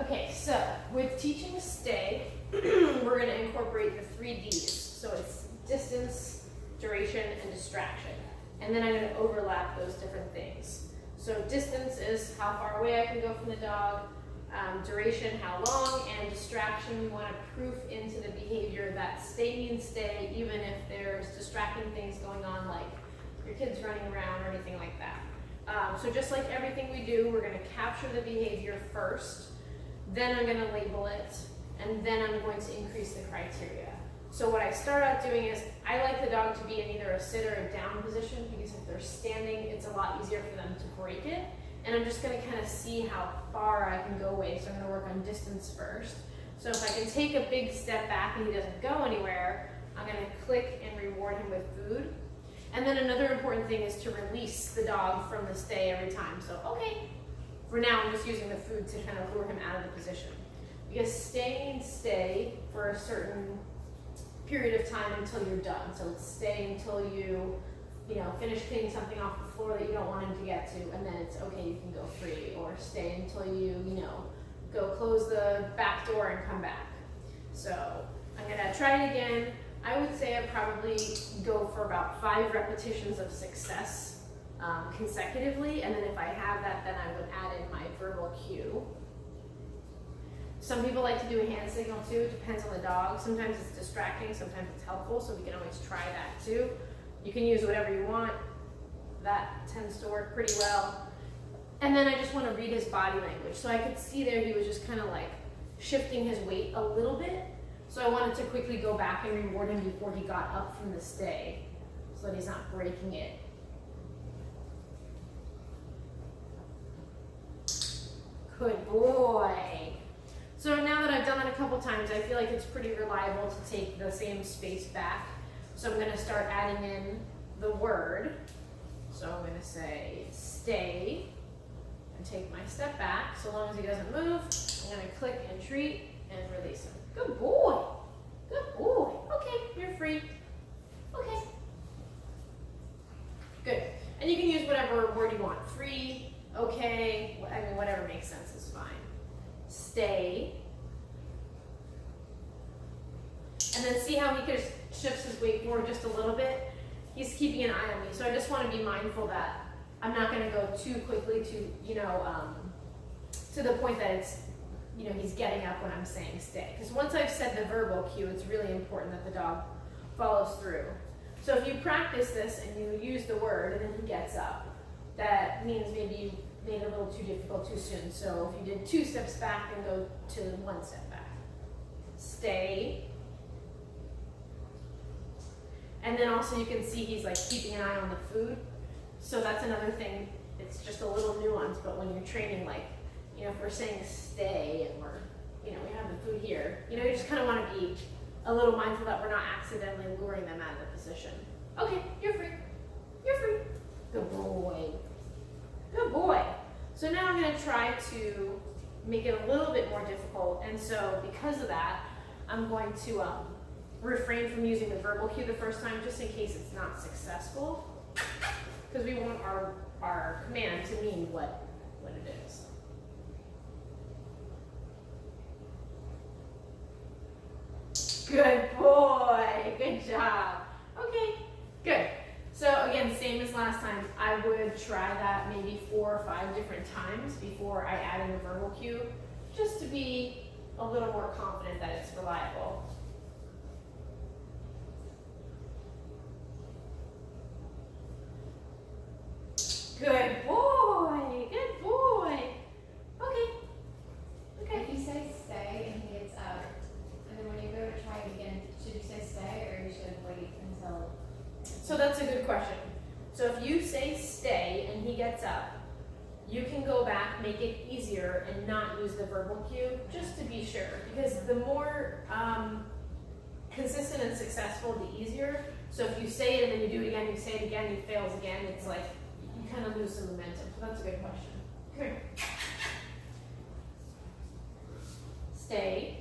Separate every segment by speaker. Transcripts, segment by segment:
Speaker 1: Okay, so with teaching stay, we're going to incorporate the 3 Ds. So it's distance, duration, and distraction. And then I'm going to overlap those different things. So distance is how far away I can go from the dog, duration, how long, and distraction, we want to proof into the behavior that stay means stay, even if there's distracting things going on, like your kid's running around or anything like that. So just like everything we do, we're going to capture the behavior first, then I'm going to label it, and then I'm going to increase the criteria. So what I start out doing is, I like the dog to be in either a sit or a down position, because if they're standing, it's a lot easier for them to break it. And I'm just going to kind of see how far I can go away. So I'm going to work on distance first. So if I can take a big step back and he doesn't go anywhere, I'm going to click and reward him with food. And then another important thing is to release the dog from the stay every time. So, okay, for now I'm just using the food to kind of lure him out of the position. Because stay means stay for a certain period of time until you're done. So it's stay until you finish cleaning something off the floor that you don't want him to get to, and then it's okay, you can go free, or stay until you go close the back door and come back. So I'm gonna try it again. I would say I probably go for about 5 repetitions of success consecutively, and then if I have that, then I would add in my verbal cue. Some people like to do a hand signal too. It depends on the dog. Sometimes it's distracting, sometimes it's helpful, so we can always try that too. You can use whatever you want. That tends to work pretty well. And then I just want to read his body language. So I could see there he was just kind of like shifting his weight a little bit. So I wanted to quickly go back and reward him before he got up from the stay, so that he's not breaking it. Good boy. So now that I've done that a couple times, I feel like it's pretty reliable to take the same space back. So I'm going to start adding in the word. So I'm going to say stay and take my step back. So long as he doesn't move, I'm going to click and treat and release him. Good boy. Good boy. Okay, you're free. Okay. Good. And you can use whatever word you want. Free, okay, whatever makes sense is fine. Stay. And then see how he just shifts his weight forward just a little bit. He's keeping an eye on me, so I just want to be mindful that I'm not going to go too quickly to the point that it's, he's getting up when I'm saying stay. Because once I've said the verbal cue, it's really important that the dog follows through. So if you practice this and you use the word and then he gets up, that means maybe you made it a little too difficult too soon. So if you did 2 steps back and go to 1 step back. Stay. And then also you can see he's like keeping an eye on the food. So that's another thing. It's just a little nuance, but when you're training, like, if we're saying stay and we're, we have the food here, you just kind of want to be a little mindful that we're not accidentally luring them out of the position. Okay, you're free. You're free. Good boy. Good boy. So now I'm going to try to make it a little bit more difficult. And so because of that, I'm going to refrain from using the verbal cue the first time, just in case it's not successful, because we want our command to mean what it is. Good boy. Good job. Okay, good. So again, same as last time, I would try that maybe 4 or 5 different times before I add in the verbal cue, just to be a little more confident that it's reliable. Good boy. Good boy. Okay. Okay.
Speaker 2: If you say stay and he gets up, and then when you go to try it again, should you say stay or you should wait until?
Speaker 1: So that's a good question. So if you say stay and he gets up, you can go back, make it easier, and not use the verbal cue, just to be sure. Because the more consistent and successful, the easier. So if you say it and then you do it again, you say it again, he fails again, it's like you kind of lose some momentum. So that's a good question. Come here. Stay.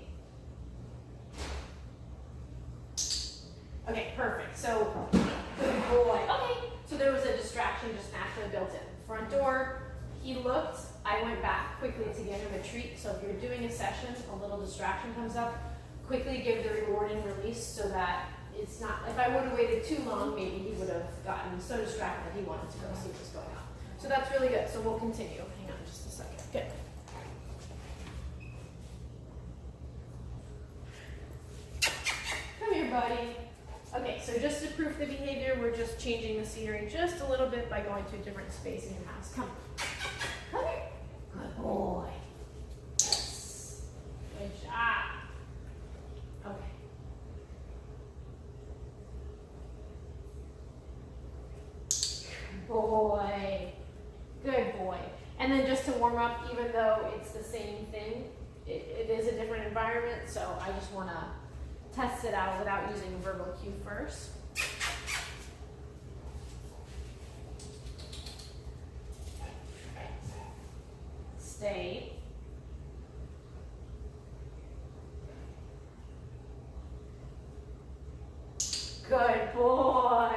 Speaker 1: Okay, perfect. So, good boy. Okay, so there was a distraction just naturally built in. Front door, he looked, I I went back quickly to get him a treat. So if you're doing a session, a little distraction comes up, quickly give the reward and release so that it's not, if I would have waited too long, maybe he would have gotten so distracted that he wanted to go see what's going on. So that's really good. So we'll continue. Hang on just a second. Good. Come here, buddy. Okay, so just to proof the behavior, we're just changing the scenery just a little bit by going to a different space in your house. Come. Come here. Good boy. Yes. Good job. Okay. Good boy. Good boy. And then just to warm up, even though it's the same thing, it is a different environment, so I just want to test it out without using a verbal cue first. Stay. Good boy.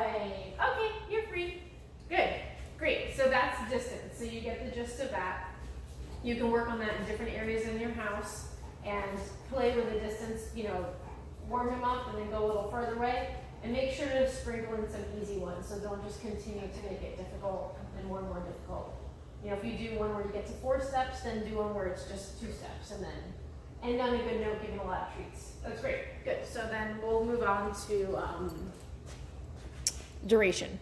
Speaker 1: Okay, you're free. Good. Great. So that's distance. So you get the gist of that. You can work on that in different areas in your house and play with the distance, you know, warm him up and then go a little further away. And make sure to sprinkle in some easy ones. So don't just continue to make it difficult and more difficult. You know, if you do one where you get to 4 steps, then do one where it's just 2 steps and then end on a good note, giving a lot of treats. That's great. Good. So then we'll move on to duration.